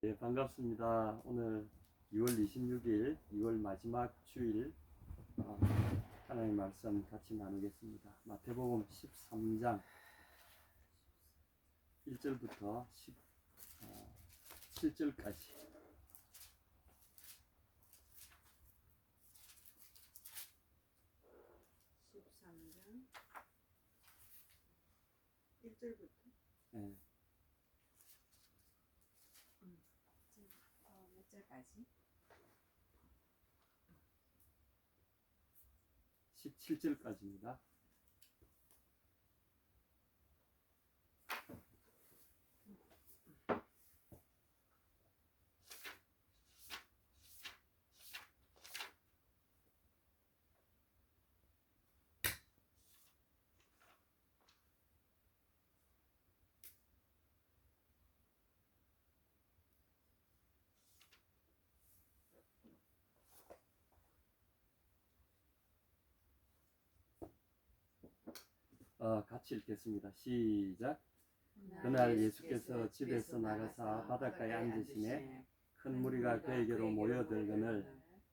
네, 반갑습니다. 오늘 6월 26일, 6월 마지막 주일 하나님의 말씀 같이 나누겠습니다. 마태복음 13장 1절부터 17절까지. 네. 몇 절까지? 17절까지입니다. 같이 읽겠습니다. 시작. 그날 예수께서 집에서 나가사 바닷가에 앉으시매 큰 무리가 그에게로 모여들거늘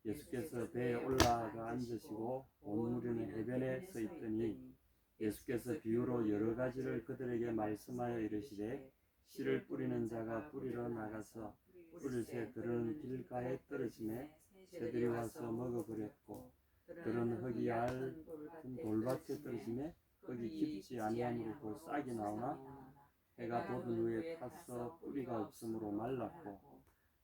예수께서 배에 올라가 앉으시고 온 무리는 해변에 서 있더니 예수께서 비유로 여러 가지를 그들에게 말씀하여 이르시되 씨를 뿌리는 자가 뿌리러 나가서 뿌릴 새 들은 길가에 떨어지매 새들이 와서 먹어버렸고 들은 흙이 얇은 돌밭에 떨어지매 흙이 깊지 아니하므로 곧 싹이 나오나 해가 돋은 후에 타서 뿌리가 없으므로 말랐고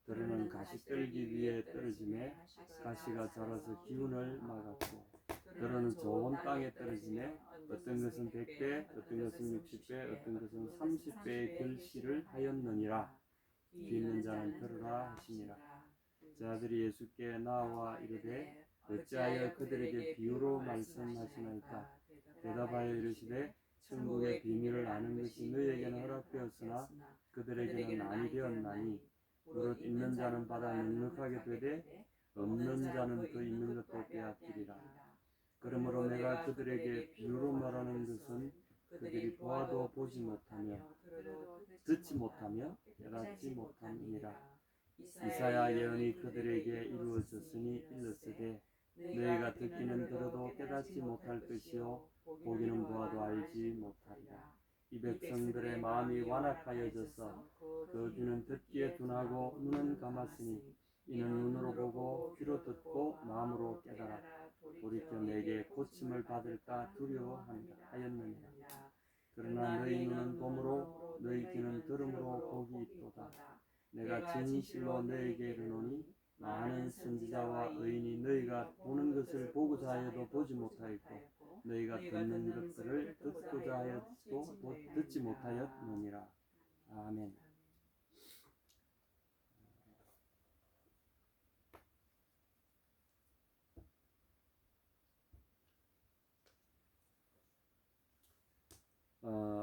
들은 가시떨기 위에 떨어지매 가시가 자라서 기운을 막았고 들은 좋은 땅에 떨어지매 어떤 것은 100배 어떤 것은 60배 어떤 것은 30배의 결실을 하였느니라. 귀 있는 자는 들으라 하시니라. 자들이 예수께 나와 이르되 어찌하여 그들에게 비유로 말씀하시나이까. 대답하여 이르시되 천국의 비밀을 아는 것이 너희에게는 허락되었으나 그들에게는 아니 되었나니 무릇 있는 자는 받아 넉넉하게 되되 없는 자는 그 있는 것도 빼앗기리라. 그러므로 내가 그들에게 비유로 말하는 것은 그들이 보아도 보지 못하며 듣지 못하며 깨닫지 못함이니라. 이사야 예언이 그들에게 이루어졌으니 일렀으되 너희가 듣기는 들어도 깨닫지 못할 것이요 보기는 보아도 알지 못하리라. 이 백성들의 마음이 완악하여져서 그 귀는 듣기에 둔하고 눈은 감았으니 이는 눈으로 보고 귀로 듣고 마음으로 깨달아 돌이켜 내게 고침을 받을까 두려워하였느니라. 그러나 너희 눈은 봄으로 너희 귀는 들음으로 복이 있도다. 내가 진실로 너희에게 이르노니 많은 선지자와 의인이 너희가 보는 것을 보고자 하여도 보지 못하였고 너희가 듣는 것들을 듣고자 하여도 듣지 못하였느니라. 아멘.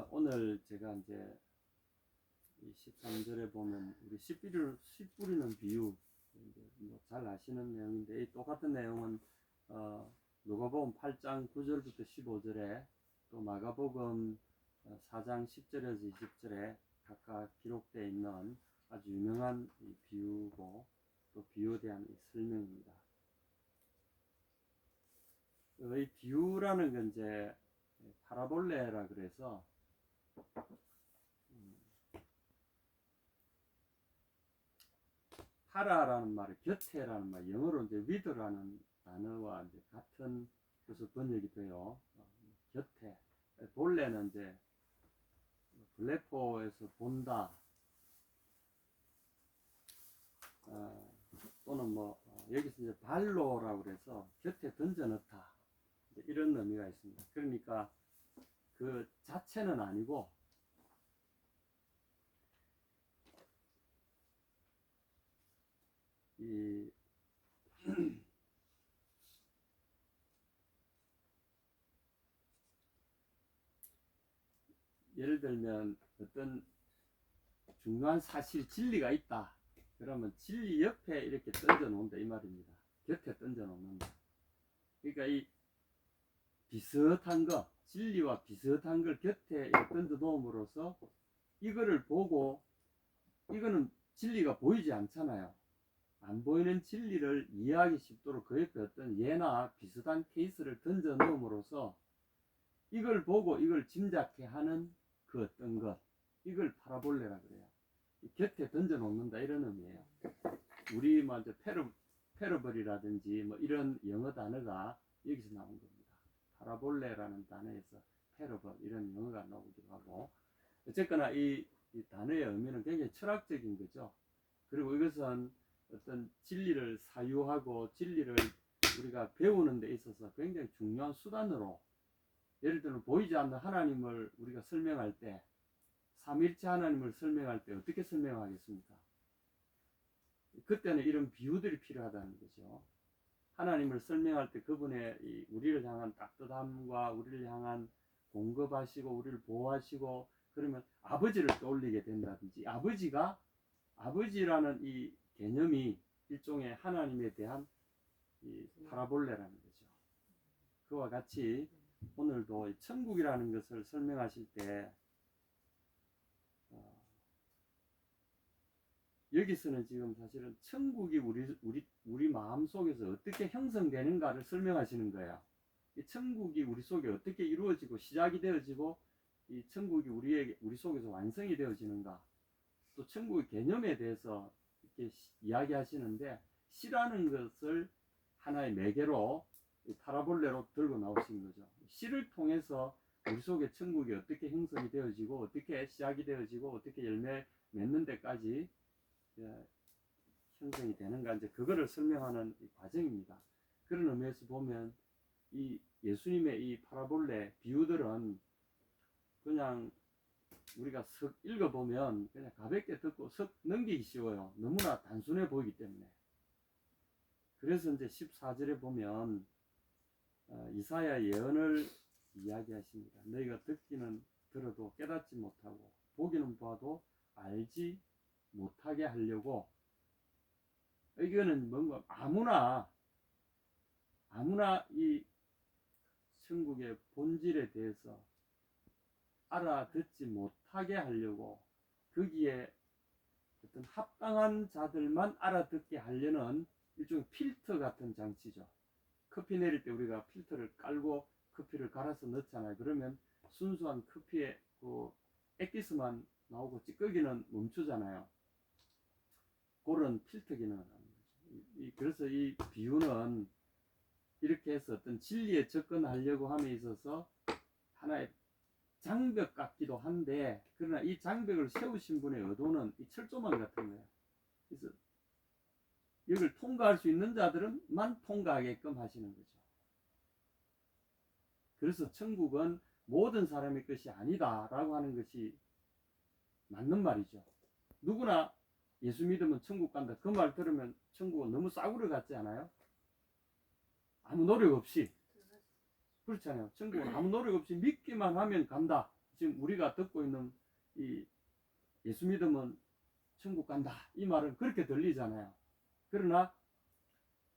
오늘 제가 이제 이 13절에 보면 우리 씨 뿌리는 비유 뭐잘 아시는 내용인데 이 똑같은 내용은 누가복음 8장 9절부터 15절에 또 마가복음 4장 10절에서 20절에 각각 기록되어 있는 아주 유명한 이 비유고 또 비유에 대한 이 설명입니다. 이 비유라는 건 이제 파라볼레라 그래서 파라라는 말이 곁에라는 말, 영어로 이제 with라는 단어와 이제 같은 것으로 번역이 돼요. 곁에. 본래는 이제 블레포에서 본다, 또는 여기서 이제 발로라고 그래서 곁에 던져 넣다, 이런 의미가 있습니다. 그러니까 그 자체는 아니고 이 예를 들면 어떤 중요한 사실 진리가 있다 그러면 진리 옆에 이렇게 던져 놓는다 이 말입니다. 곁에 던져 놓는다. 그러니까 이 비슷한 거, 진리와 비슷한 걸 곁에 던져 놓음으로써 이거를 보고 이거는 진리가 보이지 않잖아요. 안 보이는 진리를 이해하기 쉽도록 그 옆에 어떤 예나 비슷한 케이스를 던져 넣음으로써 이걸 보고 이걸 짐작해 하는 그 어떤 것, 이걸 파라볼레라 그래요. 곁에 던져 놓는다 이런 의미예요. 우리 뭐 이제 패러블이라든지 뭐 이런 영어 단어가 여기서 나온 겁니다. 파라볼레라는 단어에서 패러블 이런 영어가 나오기도 하고, 어쨌거나 이 단어의 의미는 굉장히 철학적인 거죠. 그리고 이것은 어떤 진리를 사유하고 진리를 우리가 배우는 데 있어서 굉장히 중요한 수단으로, 예를 들면 보이지 않는 하나님을 우리가 설명할 때, 삼일체 하나님을 설명할 때 어떻게 설명하겠습니까? 그때는 이런 비유들이 필요하다는 거죠. 하나님을 설명할 때 그분의 우리를 향한 따뜻함과 우리를 향한 공급하시고 우리를 보호하시고, 그러면 아버지를 떠올리게 된다든지, 아버지라는 이 개념이 일종의 하나님에 대한 이 파라볼레라는 거죠. 그와 같이 오늘도 천국이라는 것을 설명하실 때 여기서는 지금 사실은 천국이 우리 마음 속에서 어떻게 형성되는가를 설명하시는 거예요. 이 천국이 우리 속에 어떻게 이루어지고 시작이 되어지고, 이 천국이 우리 속에서 완성이 되어지는가, 또 천국의 개념에 대해서 이렇게 이야기하시는데, 시라는 것을 하나의 매개로 파라볼레로 들고 나오신 거죠. 시를 통해서 우리 속에 천국이 어떻게 형성이 되어지고 어떻게 시작이 되어지고 어떻게 열매 맺는 데까지 형성이 되는가, 이제 그거를 설명하는 과정입니다. 그런 의미에서 보면 이 예수님의 이 파라볼레 비유들은 그냥 우리가 석 읽어보면 그냥 가볍게 듣고 석 넘기기 쉬워요. 너무나 단순해 보이기 때문에. 그래서 이제 14절에 보면 이사야 예언을 이야기하십니다. 너희가 듣기는 들어도 깨닫지 못하고 보기는 봐도 알지 못하게 하려고. 이거는 뭔가 아무나 이 천국의 본질에 대해서 알아듣지 못하게 하려고, 거기에 어떤 합당한 자들만 알아듣게 하려는 일종의 필터 같은 장치죠. 커피 내릴 때 우리가 필터를 깔고 커피를 갈아서 넣잖아요. 그러면 순수한 커피의 그 액기스만 나오고 찌꺼기는 멈추잖아요. 그런 필터 기능을 하는 거죠. 그래서 이 비유는 이렇게 해서 어떤 진리에 접근하려고 함에 있어서 하나의 장벽 같기도 한데, 그러나 이 장벽을 세우신 분의 의도는 이 철조망 같은 거예요. 그래서 이걸 통과할 수 있는 자들은만 통과하게끔 하시는 거죠. 그래서 천국은 모든 사람의 것이 아니다라고 하는 것이 맞는 말이죠. 누구나 예수 믿으면 천국 간다, 그 말 들으면 천국은 너무 싸구려 같지 않아요? 아무 노력 없이. 그렇잖아요. 천국은 아무 노력 없이 믿기만 하면 간다. 지금 우리가 듣고 있는 이 예수 믿으면 천국 간다, 이 말은 그렇게 들리잖아요. 그러나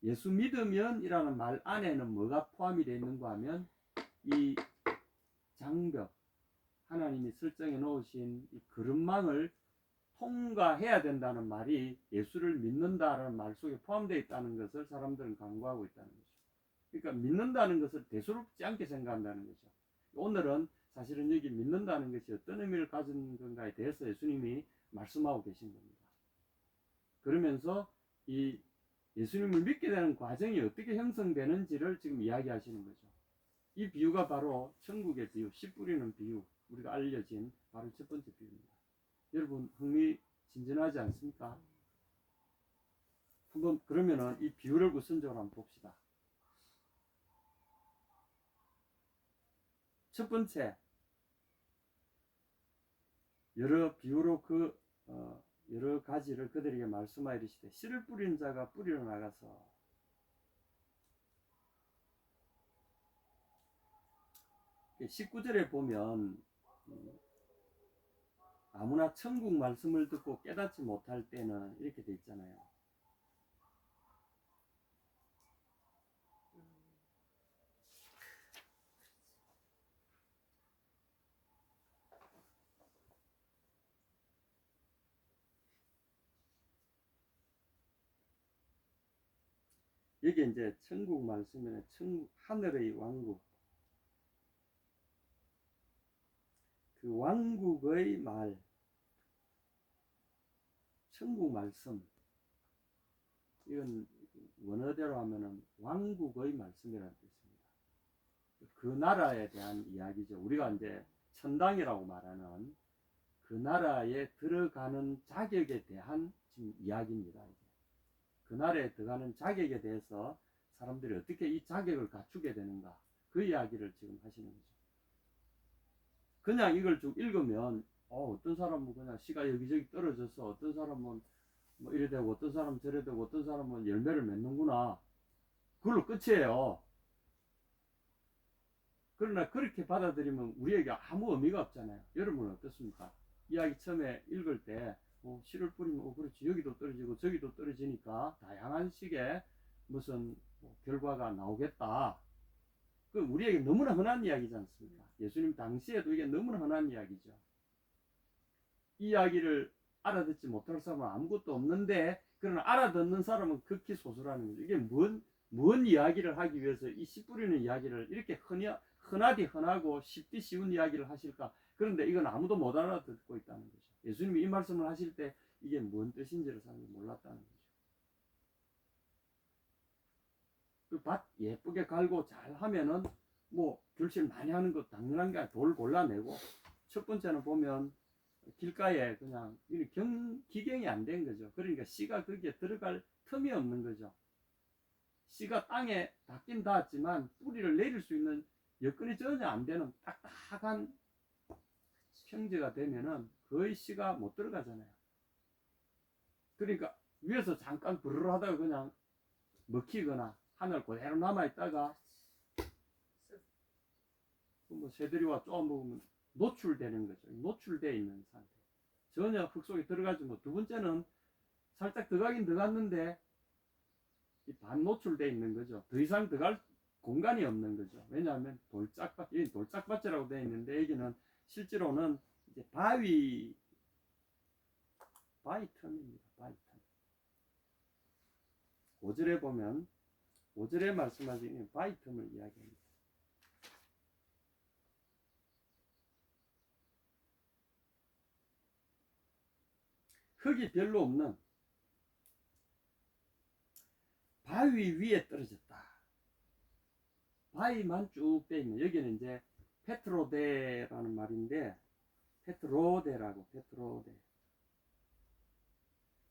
예수 믿으면이라는 말 안에는 뭐가 포함이 되어 있는가 하면, 이 장벽, 하나님이 설정해 놓으신 이 그릇망을 통과해야 된다는 말이 예수를 믿는다라는 말 속에 포함되어 있다는 것을 사람들은 간과하고 있다는 거죠. 그러니까 믿는다는 것을 대수롭지 않게 생각한다는 거죠. 오늘은 사실은 여기 믿는다는 것이 어떤 의미를 가진 건가에 대해서 예수님이 말씀하고 계신 겁니다. 그러면서 이 예수님을 믿게 되는 과정이 어떻게 형성되는지를 지금 이야기하시는 거죠. 이 비유가 바로 천국의 비유, 씨 뿌리는 비유, 우리가 알려진 바로 첫 번째 비유입니다. 여러분 흥미진진하지 않습니까? 한번 그러면은 이 비유를 우선적으로 한번 봅시다. 첫 번째, 여러 비유로 여러 가지를 그들에게 말씀하여 이르시되, 씨를 뿌리는 자가 뿌리러 나가서 그 19절에 보면 아무나 천국 말씀을 듣고 깨닫지 못할 때는 이렇게 돼 있잖아요. 여기 이제 천국 말씀에는 천국, 하늘의 왕국, 그 왕국의 말, 천국 말씀, 이건 원어대로 하면은 왕국의 말씀이라는 뜻입니다. 그 나라에 대한 이야기죠. 우리가 이제 천당이라고 말하는 그 나라에 들어가는 자격에 대한 지금 이야기입니다. 그 나라에 들어가는 자격에 대해서 사람들이 어떻게 이 자격을 갖추게 되는가, 그 이야기를 지금 하시는 거죠. 그냥 이걸 쭉 읽으면 어떤 사람은 그냥 씨가 여기저기 떨어져서, 어떤 사람은 뭐 이래 되고, 어떤 사람은 저래 되고, 어떤 사람은 열매를 맺는구나, 그걸로 끝이에요. 그러나 그렇게 받아들이면 우리에게 아무 의미가 없잖아요. 여러분은 어떻습니까? 이야기 처음에 읽을 때 씨를 뿌리면 그렇지, 여기도 떨어지고 저기도 떨어지니까 다양한 식의 무슨 결과가 나오겠다. 그 우리에게 너무나 흔한 이야기지 않습니까? 예수님 당시에도 이게 너무나 흔한 이야기죠. 이 이야기를 알아듣지 못할 사람은 아무것도 없는데, 그러나 알아듣는 사람은 극히 소수라는 거죠. 이게 뭔 이야기를 하기 위해서 이 씨 뿌리는 이야기를 이렇게 흔하디 흔하고 쉽디 쉬운 이야기를 하실까? 그런데 이건 아무도 못 알아듣고 있다는 거죠. 예수님이 이 말씀을 하실 때 이게 뭔 뜻인지를 사람이 몰랐다는 거죠. 그 밭 예쁘게 갈고 잘 하면은 뭐 결실 많이 하는 거 당연한 게 아니라 돌 골라내고, 첫 번째는 보면 길가에 그냥 기경이 안 된 거죠. 그러니까 씨가 거기에 들어갈 틈이 없는 거죠. 씨가 땅에 닿긴 닿았지만 뿌리를 내릴 수 있는 여건이 전혀 안 되는 딱딱한 평지가 되면은 거의 씨가 못 들어가잖아요. 그러니까 위에서 잠깐 부르르 하다가 그냥 먹히거나 하늘 그대로 남아있다가 뭐 새들이와 쪼아 먹으면 노출되는 거죠. 노출되어 있는 상태. 전혀 흙 속에 들어가지 못. 두 번째는 살짝 들어가긴 들어갔는데 반 노출되어 있는 거죠. 더 이상 들어갈 공간이 없는 거죠. 왜냐하면 돌짝밭, 여기 돌짝밭이라고 되어 있는데 여기는 실제로는 이제 바위 틈입니다. 바위 틈. 5절에 보면 5절에 말씀하신 바위 틈을 이야기합니다. 흙이 별로 없는 바위 위에 떨어졌다. 바위만 쭉 돼 있는, 여기는 이제 페트로데라는 말인데, 페트로데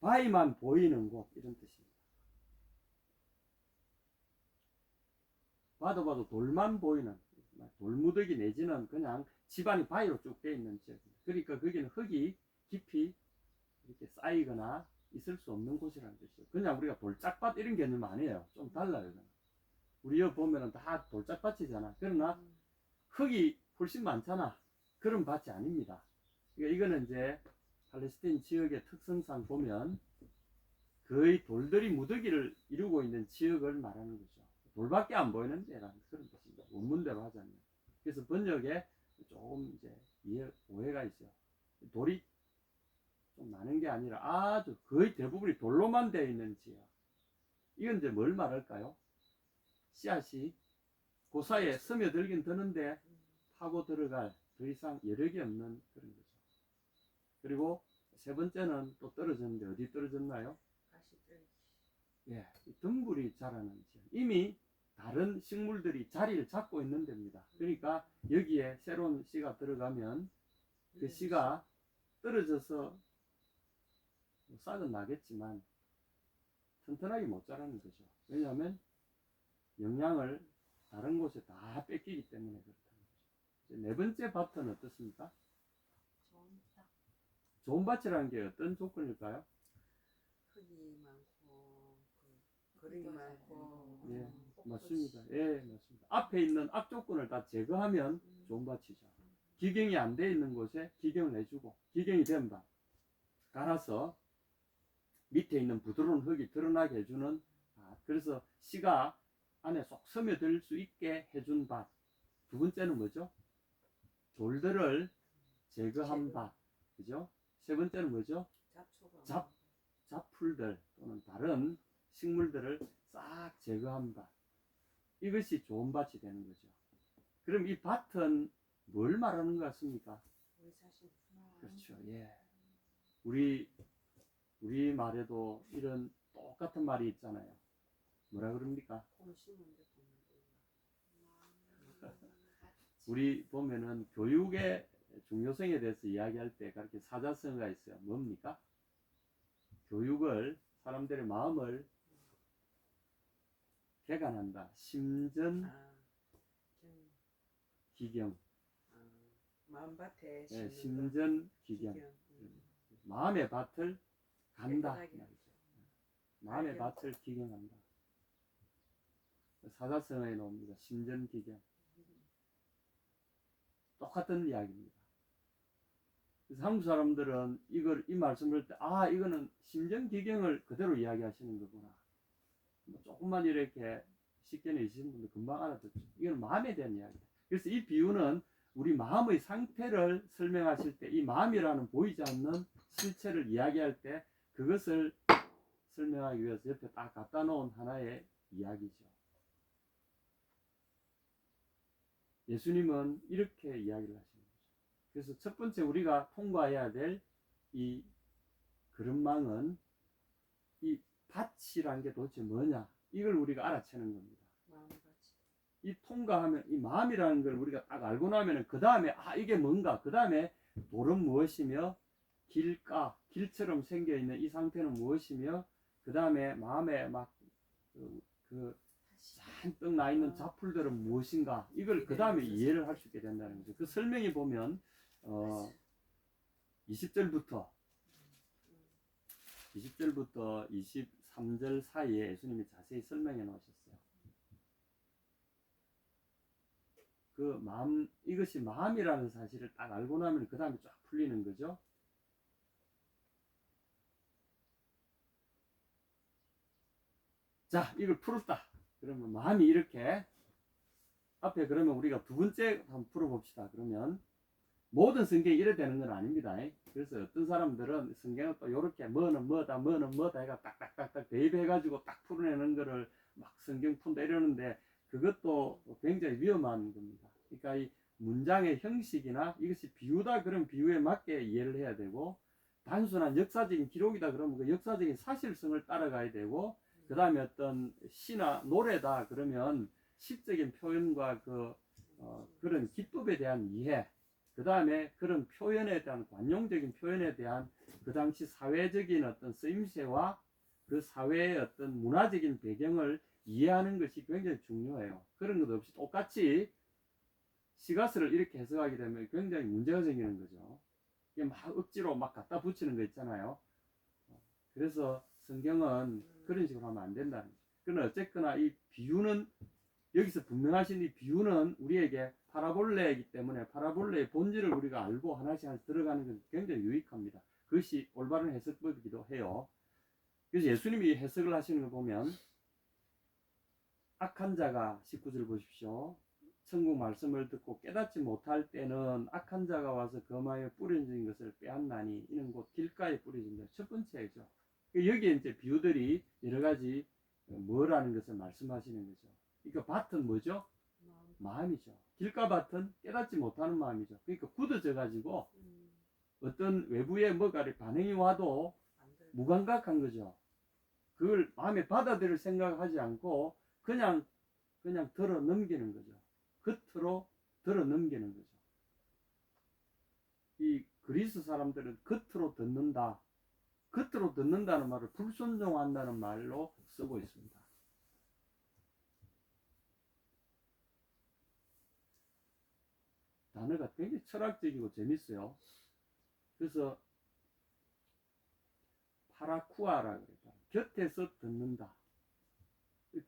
바위만 보이는 곳, 이런 뜻입니다. 봐도 돌만 보이는, 돌무더기 내지는 그냥 집안이 바위로 쭉 돼 있는 지역입니다. 그러니까 거기는 흙이 깊이 이렇게 쌓이거나 있을 수 없는 곳이라는 뜻이죠. 그냥 우리가 돌짝밭 이런 개념 아니에요. 좀 달라요. 우리 여기 보면은 다 돌짝밭이잖아. 그러나 흙이 훨씬 많잖아. 그런 밭이 아닙니다. 그러니까 이거는 이제 팔레스타인 지역의 특성상 보면 거의 돌들이 무더기를 이루고 있는 지역을 말하는 거죠. 돌밖에 안 보이는 데라는 그런 뜻입니다. 원문대로 하자면. 그래서 번역에 조금 이제 오해가 있어요. 돌이 좀 많은 게 아니라 아주 거의 대부분이 돌로만 되어 있는 지역. 이건 이제 뭘 말할까요? 씨앗이 그 사이에 스며들긴 드는데 파고 들어갈 더 이상 여력이 없는 그런 거죠. 그리고 세 번째는 또 떨어졌는데 어디 떨어졌나요? 예, 덩굴이 자라는 지역. 이미 다른 식물들이 자리를 잡고 있는 데입니다. 그러니까 여기에 새로운 씨가 들어가면 그 씨가 떨어져서 싹은 나겠지만 튼튼하게 못 자라는 거죠. 왜냐하면 영양을 다른 곳에 다 뺏기기 때문에 그렇다는 거죠. 네 번째 밭은 어떻습니까? 좋은 밭이라는 게 어떤 조건일까요? 흙이 많고 거름이 많고. 예, 맞습니다. 예, 맞습니다. 앞에 있는 악조건을 다 제거하면 좋은 밭이죠. 기경이 안 돼 있는 곳에 기경을 해주고, 기경이 된 밭 갈아서 밑에 있는 부드러운 흙이 드러나게 해주는 밭. 그래서 씨가 안에 쏙 스며들 수 있게 해준 밭. 두 번째는 뭐죠? 돌들을 제거한 밭. 그죠? 세 번째는 뭐죠? 잡풀들 또는 다른 식물들을 싹 제거한다. 이것이 좋은 밭이 되는 거죠. 그럼 이 밭은 뭘 말하는 것 같습니까? 우리 자신. 그렇죠. 예. 우리 말에도 이런 똑같은 말이 있잖아요. 뭐라 그럽니까? 곰 심은데 곰을 우리 보면은 교육의 중요성에 대해서 이야기할 때 그렇게 사자성어가 있어요. 뭡니까? 교육을 사람들의 마음을 개간한다. 심전 기경. 마음밭에 예, 심는 심전 기경. 기경. 마음의 밭을 간다. 깨끗하게. 말이죠. 마음의 밭을 기경한다. 사자성어에 나옵니다. 심전 기경. 똑같은 이야기입니다. 그래서 한국 사람들은 이 말씀을 할 때, 이거는 심전 기경을 그대로 이야기하시는 거구나. 뭐 조금만 이렇게 쉽게 내시는 분들 금방 알아듣죠. 이건 마음에 대한 이야기다. 그래서 이 비유는 우리 마음의 상태를 설명하실 때, 이 마음이라는 보이지 않는 실체를 이야기할 때, 그것을 설명하기 위해서 옆에 딱 갖다 놓은 하나의 이야기죠. 예수님은 이렇게 이야기를 하시는 거죠. 그래서 첫 번째 우리가 통과해야 될 이 그릇망은 이 밭이란 게 도대체 뭐냐, 이걸 우리가 알아채는 겁니다. 이 통과하면 이 마음이라는 걸 우리가 딱 알고 나면은 그 다음에 이게 뭔가, 그 다음에 돌은 무엇이며 길처럼 생겨 있는 이 상태는 무엇이며, 그 다음에 마음에 막 잔뜩 나 있는 자풀들은 무엇인가, 이걸 그 다음에 이해를 할 수 있게 된다는 거죠. 그 설명이 보면 20절부터 23절 사이에 예수님이 자세히 설명해 놓으셨어요. 그 마음, 이것이 마음이라는 사실을 딱 알고 나면 그 다음에 쫙 풀리는 거죠. 자, 이걸 풀었다. 그러면 마음이 이렇게 앞에, 그러면 우리가 두 번째 한번 풀어봅시다. 그러면 모든 성경이 이래 되는 건 아닙니다. 그래서 어떤 사람들은 성경을 또 이렇게 뭐는 뭐다 해가 딱딱딱딱 대입해가지고 딱 풀어내는 거를 막 성경 푼다 이러는데, 그것도 굉장히 위험한 겁니다. 그러니까 이 문장의 형식이나 이것이 비유다 그런 비유에 맞게 이해를 해야 되고, 단순한 역사적인 기록이다 그러면 그 역사적인 사실성을 따라가야 되고, 그 다음에 어떤 시나 노래다 그러면 시적인 표현과 그런 기법에 대한 이해, 그 다음에 그런 표현에 대한 관용적인 표현에 대한 그 당시 사회적인 어떤 쓰임새와 그 사회의 어떤 문화적인 배경을 이해하는 것이 굉장히 중요해요. 그런 것 없이 똑같이 시가스를 이렇게 해석하게 되면 굉장히 문제가 생기는 거죠. 이게 막 억지로 막 갖다 붙이는 거 있잖아요. 그래서 성경은 그런 식으로 하면 안 된다는 거죠. 그러나 어쨌거나 이 비유는, 여기서 분명하신 이 비유는 우리에게 파라볼레이기 때문에 파라볼레의 본질을 우리가 알고 하나씩 들어가는 것이 굉장히 유익합니다. 그것이 올바른 해석법이기도 해요. 그래서 예수님이 해석을 하시는 거 보면, 악한 자가, 19절 보십시오. 천국 말씀을 듣고 깨닫지 못할 때는 악한 자가 와서 거마에 뿌려진 것을 빼앗나니 이는 곧 길가에 뿌려진다. 첫 번째죠. 여기에 이제 비유들이 여러 가지 뭐라는 것을 말씀하시는 거죠. 그러니까 밭은 뭐죠? 마음이죠. 길가 밭은 깨닫지 못하는 마음이죠. 그러니까 굳어져 가지고 어떤 외부의 뭐가 반응이 와도 무감각한 거죠. 그걸 마음에 받아들일 생각하지 않고 그냥 들어 넘기는 거죠. 겉으로 들어 넘기는 거죠. 이 그리스 사람들은 겉으로 듣는다. 겉으로 듣는다는 말을 불순종한다는 말로 쓰고 있습니다. 단어가 되게 철학적이고 재밌어요. 그래서 파라쿠아라고 그랬다. 곁에서 듣는다.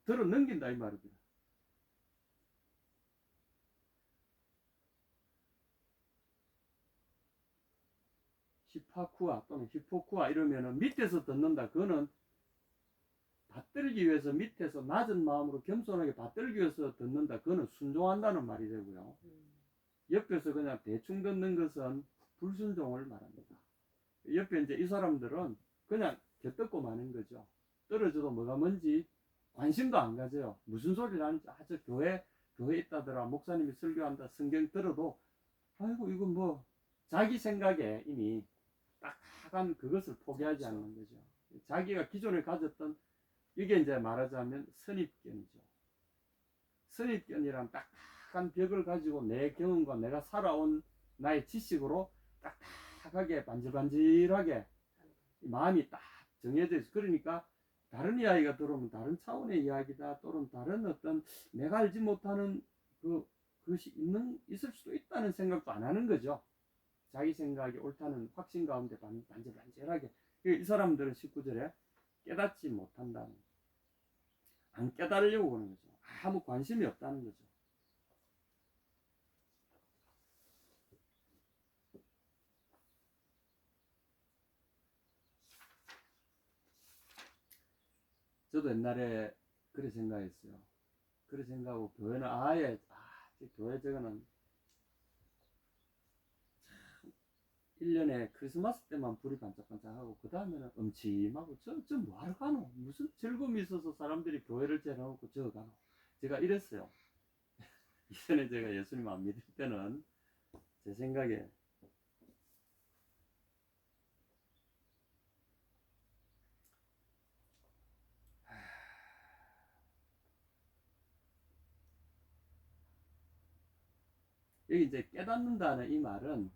들어 넘긴다 이 말입니다. 히파쿠아 또는 히포쿠아 이러면은 밑에서 듣는다. 그거는 받들기 위해서 밑에서 낮은 마음으로 겸손하게 받들기 위해서 듣는다. 그거는 순종한다는 말이 되고요. 옆에서 그냥 대충 듣는 것은 불순종을 말합니다. 옆에 이제 이 사람들은 그냥 곁듣고 마는 거죠. 떨어져도 뭐가 뭔지 관심도 안 가져요. 무슨 소리를 하는지 아주 교회 있다더라, 목사님이 설교한다, 성경 들어도 아이고 이건 뭐 자기 생각에 이미 딱딱한 그것을 포기하지 그렇죠. 않는 거죠. 자기가 기존에 가졌던 이게 이제 말하자면 선입견이죠. 선입견이란 딱딱한 벽을 가지고 내 경험과 내가 살아온 나의 지식으로 딱딱하게 반질반질하게 마음이 딱 정해져 있어. 그러니까 다른 이야기가 들어오면 다른 차원의 이야기다, 또는 다른 어떤 내가 알지 못하는 그것이 있을 수도 있다는 생각도 안 하는 거죠. 자기 생각이 옳다는 확신 가운데 반질반질하게. 이 사람들은 19절에 깨닫지 못한다는, 안 깨달으려고 하는 거죠. 아무 관심이 없다는 거죠. 저도 옛날에 그렇게 생각했어요. 그렇게 생각하고 교회는 아예 교회 저거는 1년에 크리스마스 때만 불이 반짝반짝하고 그 다음에는 음침하고 저 뭐하러 가노? 무슨 즐거움이 있어서 사람들이 교회를 재놓고 저 가노? 제가 이랬어요. 이전에 제가 예수님 안 믿을 때는 제 생각에 여기 이제 깨닫는다는 이 말은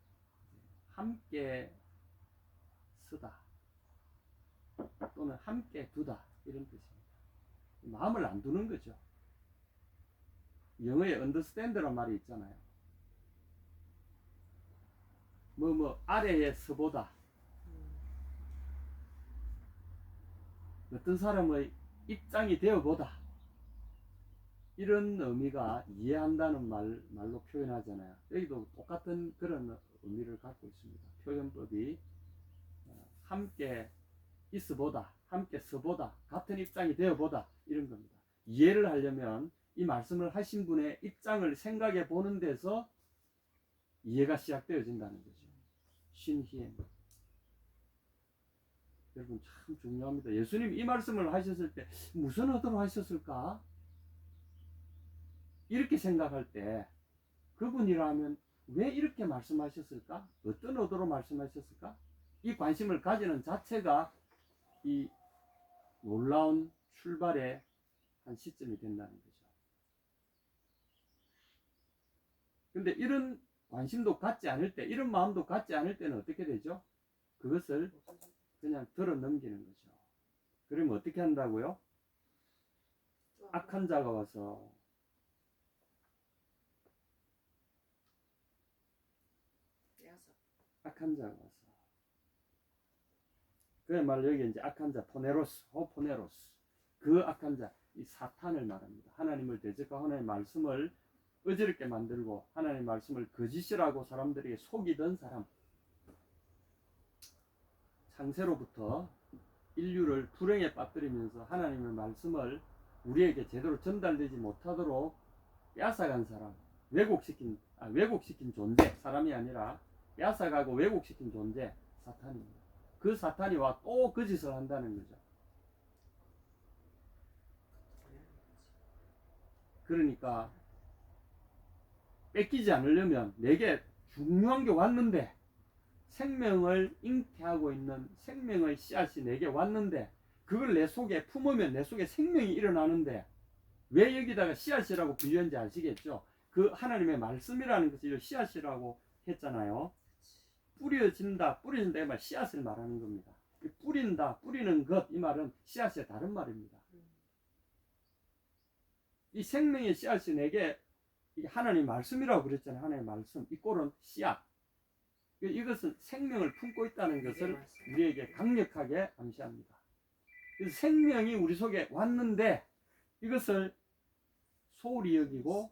함께 쓰다 또는 함께 두다 이런 뜻입니다. 마음을 안 두는 거죠. 영어에 understand라는 말이 있잖아요. 아래에 서보다, 어떤 사람의 입장이 되어보다, 이런 의미가 이해한다는 말로 표현하잖아요. 여기도 똑같은 그런 의미를 갖고 있습니다. 표현법이 함께 있어보다, 함께 서보다, 같은 입장이 되어보다 이런 겁니다. 이해를 하려면 이 말씀을 하신 분의 입장을 생각해 보는 데서 이해가 시작되어진다는 거죠. 신희행. 여러분 참 중요합니다. 예수님 이 말씀을 하셨을 때 무슨 의도로 하셨을까? 이렇게 생각할 때 그분이라면 왜 이렇게 말씀하셨을까? 어떤 의도로 말씀하셨을까? 이 관심을 가지는 자체가 이 놀라운 출발의 한 시점이 된다는 거죠. 근데 이런 관심도 갖지 않을 때, 이런 마음도 갖지 않을 때는 어떻게 되죠? 그것을 그냥 들어 넘기는 거죠. 그러면 어떻게 한다고요? 악한 자가 와서 그야말로 여기 이제 악한 자, 포네로스, 호포네로스, 그 악한 자, 이 사탄을 말합니다. 하나님을 대적하고 하나님의 말씀을 어지럽게 만들고 하나님의 말씀을 거짓이라고 사람들에게 속이던 사람. 창세로부터 인류를 불행에 빠뜨리면서 하나님의 말씀을 우리에게 제대로 전달되지 못하도록 뺏어간 사람, 왜곡시킨 존재, 사람이 아니라 뺏어가고 왜곡시킨 존재, 사탄입니다. 그 사탄이 와 또 그 짓을 한다는 거죠. 그러니까 뺏기지 않으려면 내게 중요한 게 왔는데, 생명을 잉태하고 있는 생명의 씨앗이 내게 왔는데 그걸 내 속에 품으면 내 속에 생명이 일어나는데, 왜 여기다가 씨앗이라고 비유한지 아시겠죠? 그 하나님의 말씀이라는 것을 씨앗이라고 했잖아요. 뿌려진다 이 말 씨앗을 말하는 겁니다. 뿌린다, 뿌리는 것, 이 말은 씨앗의 다른 말입니다. 이 생명의 씨앗이 내게 하나님 말씀이라고 그랬잖아요. 하나님의 말씀, 이 꼴은 씨앗. 이것은 생명을 품고 있다는 것을 우리에게 강력하게 암시합니다. 그래서 생명이 우리 속에 왔는데 이것을 소홀히 여기고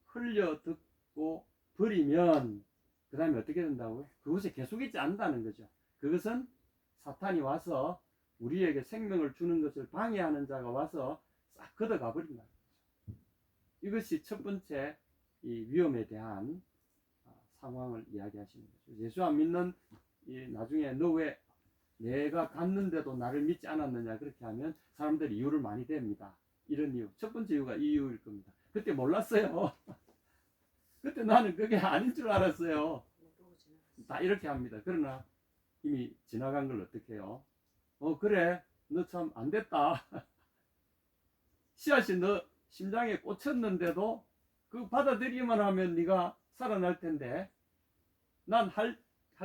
흘려 듣고 버리면 그 다음에 어떻게 된다고요? 그것이 계속 있지 않는다는 거죠. 그것은 사탄이 와서 우리에게 생명을 주는 것을 방해하는 자가 와서 싹 걷어가 버린다는 거죠. 이것이 첫 번째 이 위험에 대한 상황을 이야기하시는 거죠. 예수 안 믿는 나중에 너 왜 내가 갔는데도 나를 믿지 않았느냐 그렇게 하면 사람들이 이유를 많이 댑니다. 이런 이유. 첫 번째 이유가 이 이유일 겁니다. 그때 몰랐어요. 그때 나는 그게 아닌 줄 알았어요. 모르고 지나갔어. 다 이렇게 합니다. 그러나 이미 지나간 걸 어떻게 해요? 그래 너 참 안 됐다. 씨앗이 너 심장에 꽂혔는데도 그 받아들이기만 하면 네가 살아날 텐데 난 할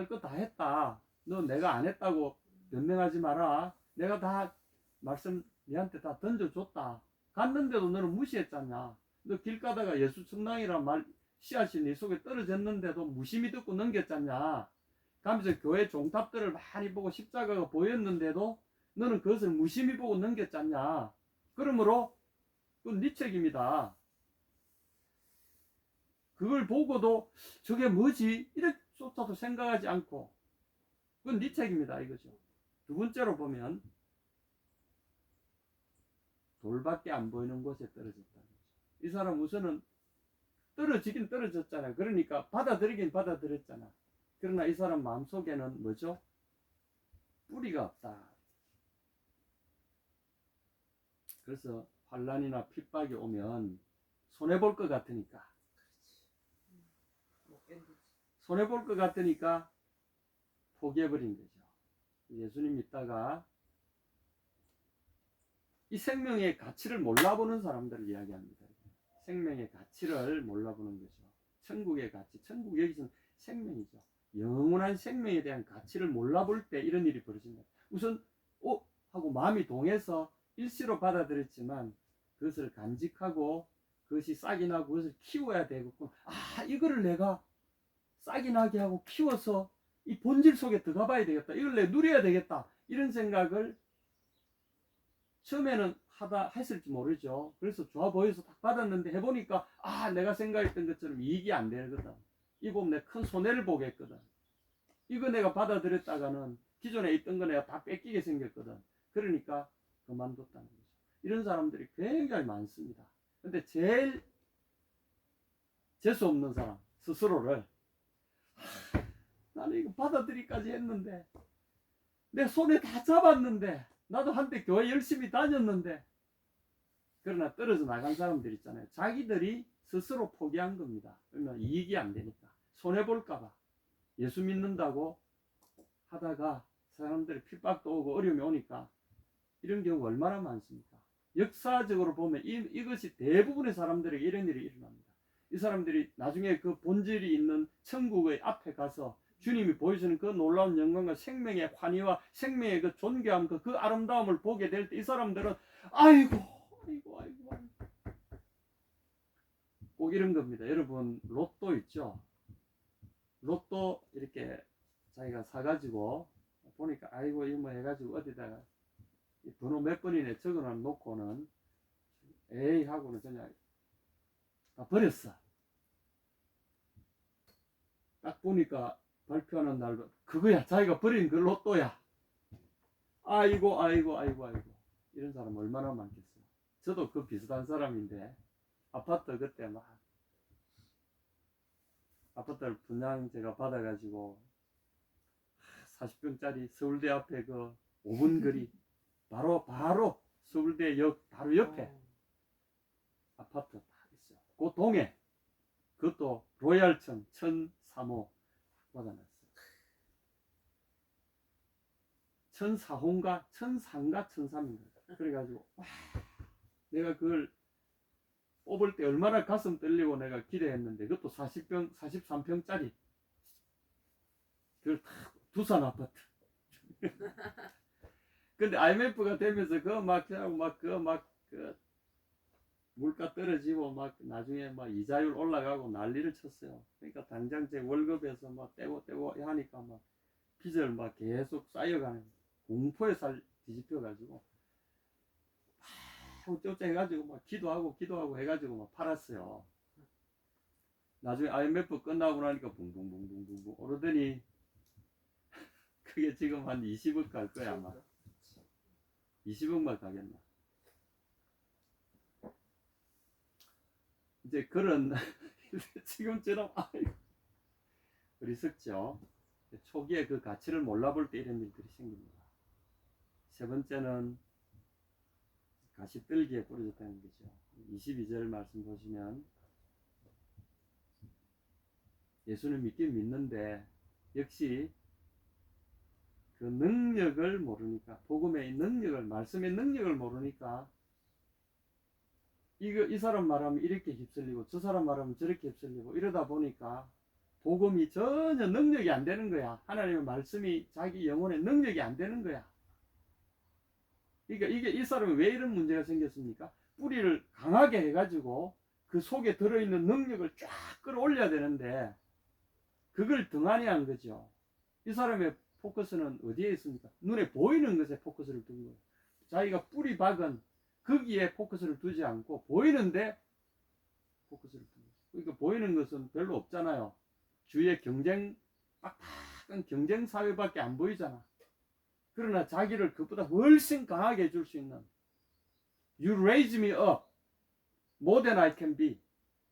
거 다 했다. 너 내가 안 했다고 변명하지 마라. 내가 다 말씀 니한테 다 던져줬다. 갔는데도 너는 무시했잖냐. 너 길 가다가 예수 청랑이란 말 씨앗이 네 속에 떨어졌는데도 무심히 듣고 넘겼잖냐. 가면서 교회 종탑들을 많이 보고 십자가가 보였는데도 너는 그것을 무심히 보고 넘겼잖냐. 그러므로 그건 네 책임이다. 그걸 보고도 저게 뭐지? 이렇게조차도 생각하지 않고 그건 네 책임이다 이거죠. 두 번째로 보면 돌밖에 안 보이는 곳에 떨어졌다는 거죠. 이 사람 우선은 떨어지긴 떨어졌잖아요. 그러니까 받아들이긴 받아들였잖아. 그러나 이 사람 마음속에는 뭐죠? 뿌리가 없다. 그래서 환난이나 핍박이 오면 손해볼 것 같으니까 못 견디지. 손해볼 것 같으니까 포기해버린 거죠. 예수님 믿다가 이 생명의 가치를 몰라보는 사람들을 이야기합니다. 생명의 가치를 몰라보는 거죠. 천국의 가치, 천국 여기서는 생명이죠. 영원한 생명에 대한 가치를 몰라볼 때 이런 일이 벌어진다. 우선 하고 마음이 동해서 일시로 받아들였지만 그것을 간직하고 그것이 싹이 나고 그것을 키워야 되겠고 이거를 내가 싹이 나게 하고 키워서 이 본질 속에 들어가 봐야 되겠다. 이걸 내가 누려야 되겠다. 이런 생각을 처음에는 했을지 모르죠. 그래서 좋아 보여서 딱 받았는데 해보니까 내가 생각했던 것처럼 이익이 안 되거든. 이거 보면 내가 큰 손해를 보겠거든. 이거 내가 받아들였다가는 기존에 있던 거 내가 다 뺏기게 생겼거든. 그러니까 그만뒀다는 거죠. 이런 사람들이 굉장히 많습니다. 근데 제일 재수 없는 사람 스스로를 나는 이거 받아들이기까지 했는데 내 손에 다 잡았는데 나도 한때 교회 열심히 다녔는데 그러나 떨어져 나간 사람들 있잖아요. 자기들이 스스로 포기한 겁니다. 그러면 이익이 안 되니까 손해볼까봐 예수 믿는다고 하다가 사람들이 핍박도 오고 어려움이 오니까 이런 경우가 얼마나 많습니까? 역사적으로 보면 이것이 대부분의 사람들에게 이런 일이 일어납니다. 이 사람들이 나중에 그 본질이 있는 천국의 앞에 가서 주님이 보여주는 그 놀라운 영광과 생명의 환희와 생명의 그 존귀함, 그 아름다움을 보게 될 때 이 사람들은 아이고 꼭 이런 겁니다. 여러분 로또 있죠? 로또 이렇게 자기가 사가지고 보니까 아이고 이거 뭐 해가지고 어디다가 번호 몇 번이네 적어 놓고는 에이 하고는 그냥 다 버렸어. 딱 보니까 발표하는 날 그거야. 자기가 버린 그 로또야. 아이고 이런 사람 얼마나 많겠어요. 저도 그 비슷한 사람인데 아파트 그때 막 아파트를 분양 제가 받아가지고 40평짜리 서울대 앞에 그 5분 거리 바로 서울대역 바로 옆에 아파트 딱 있어요. 그 동에 그것도 로얄청 1003호 받아놨어요. 1004호인가 1003인가 1003인가 그래가지고 내가 그걸 뽑을 때 얼마나 가슴 떨리고 내가 기대했는데 그것도 40평 43평짜리 그걸 딱 두산 아파트. 근데 IMF가 되면서 그 물가 떨어지고 막 나중에 막 이자율 올라가고 난리를 쳤어요. 그러니까 당장 제 월급에서 막 떼고 하니까 막 빚을 막 계속 쌓여가는 공포에 뒤집혀가지고 어쩌고 해가지고 막 기도하고 해가지고 막 팔았어요. 나중에 IMF 끝나고 나니까 붕붕붕붕붕 오르더니 그게 지금 한 20억 갈 거야 아마. 20억만 가겠나. 이제 그런 지금처럼 어리석죠. 초기에 그 가치를 몰라볼 때 이런 일들이 생깁니다. 세 번째는 가시떨기에 뿌려졌다는 거죠. 22절 말씀 보시면 예수는 믿긴 믿는데 역시 그 능력을 모르니까, 복음의 능력을, 말씀의 능력을 모르니까 이 사람 말하면 이렇게 휩쓸리고 저 사람 말하면 저렇게 휩쓸리고 이러다 보니까 복음이 전혀 능력이 안 되는 거야. 하나님의 말씀이 자기 영혼의 능력이 안 되는 거야. 그러니까 이 사람이 왜 이런 문제가 생겼습니까? 뿌리를 강하게 해가지고 그 속에 들어있는 능력을 쫙 끌어올려야 되는데 그걸 등한히 한 거죠. 이 사람의 포커스는 어디에 있습니까? 눈에 보이는 것에 포커스를 둔 거예요. 자기가 뿌리 박은 거기에 포커스를 두지 않고 보이는데 포커스를 둔 거예요. 그러니까 보이는 것은 별로 없잖아요. 주위에 빡빡한 경쟁 사회밖에 안 보이잖아. 그러나 자기를 그보다 훨씬 강하게 해줄 수 있는, You raise me up more than I can be,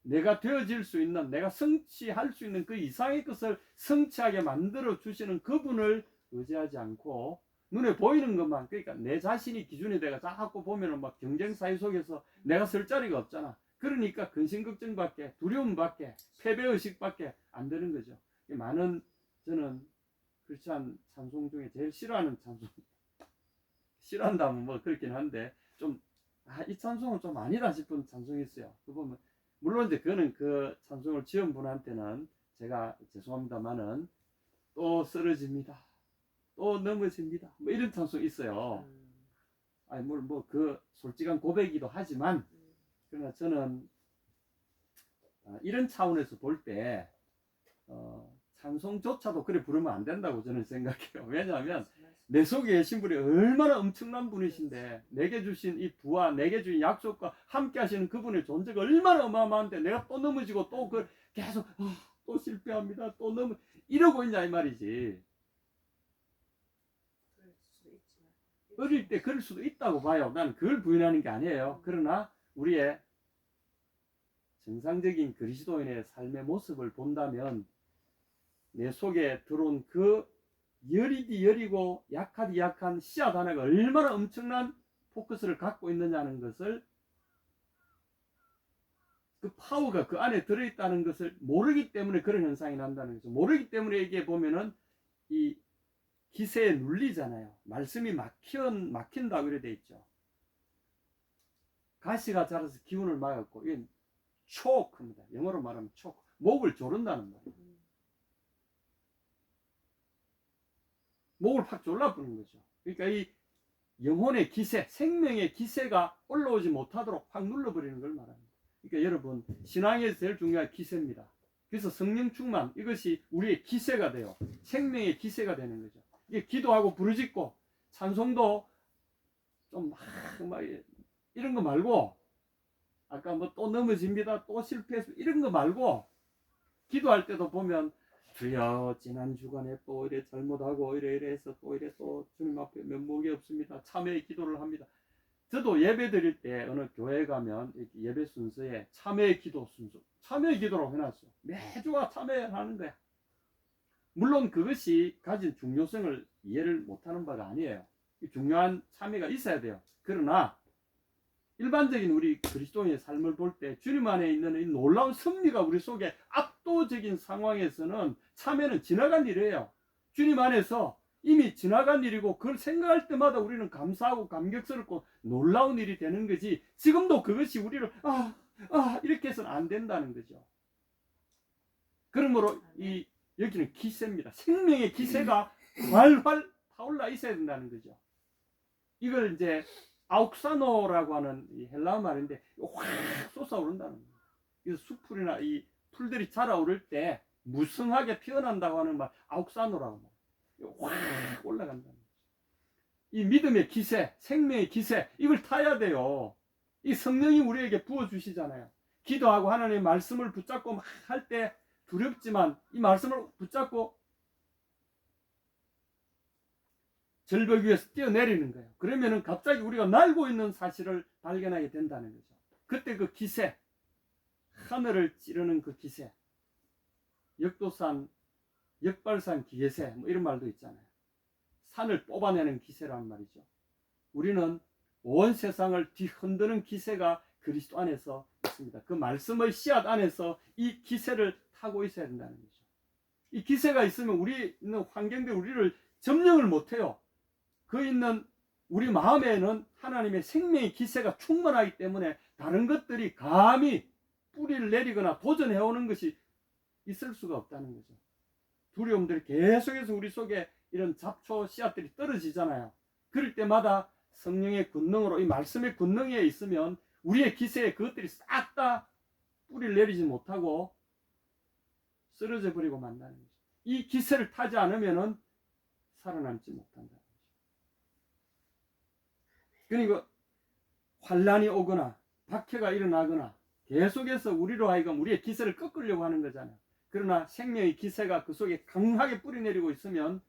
내가 되어질 수 있는, 내가 성취할 수 있는 그 이상의 것을 성취하게 만들어 주시는 그분을 의지하지 않고 눈에 보이는 것만, 그러니까 내 자신이 기준이 돼가 자꾸 보면은 막 경쟁 사회 속에서 내가 설 자리가 없잖아. 그러니까 근심걱정밖에, 두려움밖에, 패배의식밖에 안 되는 거죠. 많은, 저는 크리스찬 찬송 중에 제일 싫어하는 찬송, 싫어한다면 뭐 그렇긴 한데 좀 이 찬송은 좀 아니다 싶은 찬송이 있어요. 그 보면 물론 이제 그거는 그 찬송을 지은 분한테는 제가 죄송합니다만은 또 쓰러집니다, 또 넘어집니다, 뭐 이런 찬송이 있어요. 아니 뭐 그 솔직한 고백이기도 하지만 그러나 저는 이런 차원에서 볼 때 찬송조차도 그래 부르면 안 된다고 저는 생각해요. 왜냐하면 내 속에 계신 분이 얼마나 엄청난 분이신데, 내게 주신 이 부와 내게 주신 약속과 함께 하시는 그분의 존재가 얼마나 어마어마한데 내가 또 넘어지고 또 그걸 계속 또 실패합니다, 또 넘어 이러고 있냐 이 말이지. 어릴 때 그럴 수도 있다고 봐요. 나는 그걸 부인하는 게 아니에요. 그러나 우리의 정상적인 그리스도인의 삶의 모습을 본다면 내 속에 들어온 그 여리디 여리고 약하디 약한 씨앗 하나가 얼마나 엄청난 포커스를 갖고 있느냐는 것을, 그 파워가 그 안에 들어있다는 것을 모르기 때문에 그런 현상이 난다는 거죠. 모르기 때문에 이게 보면은 이 기세에 눌리잖아요. 말씀이 막힌다고 이래 돼 있죠. 가시가 자라서 기운을 막았고, 이게 초크입니다. 영어로 말하면 초크, 목을 조른다는 말이에요. 목을 팍 졸라부는 거죠. 그러니까 이 영혼의 기세, 생명의 기세가 올라오지 못하도록 확 눌러버리는 걸 말합니다. 그러니까 여러분, 신앙에서 제일 중요한 기세입니다. 그래서 성령 충만, 이것이 우리의 기세가 돼요. 생명의 기세가 되는 거죠. 이게 기도하고 부르짖고 찬송도 좀 막 이런 거 말고, 아까 뭐 또 넘어집니다, 또 실패해서 이런 거 말고, 기도할 때도 보면 주여 지난 주간에 또 이래 잘못하고 이래 해서 또 이래 또 주님 앞에 면목이 없습니다, 참회의 기도를 합니다. 저도 예배 드릴 때 어느 교회 가면 예배 순서에 참회의 기도 순서, 참회의 기도로 해놨어요. 매주가 참회하는 거야. 물론 그것이 가진 중요성을 이해를 못하는 바가 아니에요. 중요한 참회가 있어야 돼요. 그러나 일반적인 우리 그리스도인의 삶을 볼 때 주님 안에 있는 이 놀라운 섭리가 우리 속에 압도적인 상황에서는 참회는 지나간 일이에요. 주님 안에서 이미 지나간 일이고 그걸 생각할 때마다 우리는 감사하고 감격스럽고 놀라운 일이 되는 거지, 지금도 그것이 우리를 이렇게 해서는 안 된다는 거죠. 그러므로 여기는 기세입니다. 생명의 기세가 활활 타올라 있어야 된다는 거죠. 이걸 이제 아욱사노라고 하는 이 헬라어 말인데 확 솟아오른다는 거예요. 그래서 수풀이나 이 풀들이 자라오를 때 무성하게 피어난다고 하는 말, 아욱사노라고 말해요. 확 올라간다는 거죠. 이 믿음의 기세, 생명의 기세, 이걸 타야 돼요. 이 성령이 우리에게 부어주시잖아요. 기도하고 하나님의 말씀을 붙잡고 막 할 때 두렵지만 이 말씀을 붙잡고 절벽 위에서 뛰어내리는 거예요. 그러면은 갑자기 우리가 날고 있는 사실을 발견하게 된다는 거죠. 그때 그 기세, 하늘을 찌르는 그 기세, 역도산, 역발산 기세, 뭐 이런 말도 있잖아요. 산을 뽑아내는 기세란 말이죠. 우리는 온 세상을 뒤흔드는 기세가 그리스도 안에서 있습니다. 그 말씀의 씨앗 안에서 이 기세를 타고 있어야 된다는 거죠. 이 기세가 있으면 우리 있는 환경들이 우리를 점령을 못해요. 그 있는 우리 마음에는 하나님의 생명의 기세가 충만하기 때문에 다른 것들이 감히 뿌리를 내리거나 도전해오는 것이 있을 수가 없다는 거죠. 두려움들이 계속해서 우리 속에 이런 잡초 씨앗들이 떨어지잖아요. 그럴 때마다 성령의 권능으로 이 말씀의 권능에 있으면 우리의 기세에 그것들이 싹 다 뿌리를 내리지 못하고 쓰러져 버리고 만다는 거죠. 이 기세를 타지 않으면 살아남지 못한다는 거죠. 그러니까 환란이 오거나 박해가 일어나거나 계속해서 우리로 하여금 우리의 기세를 꺾으려고 하는 거잖아요. 그러나 생명의 기세가 그 속에 강하게 뿌리내리고 있으면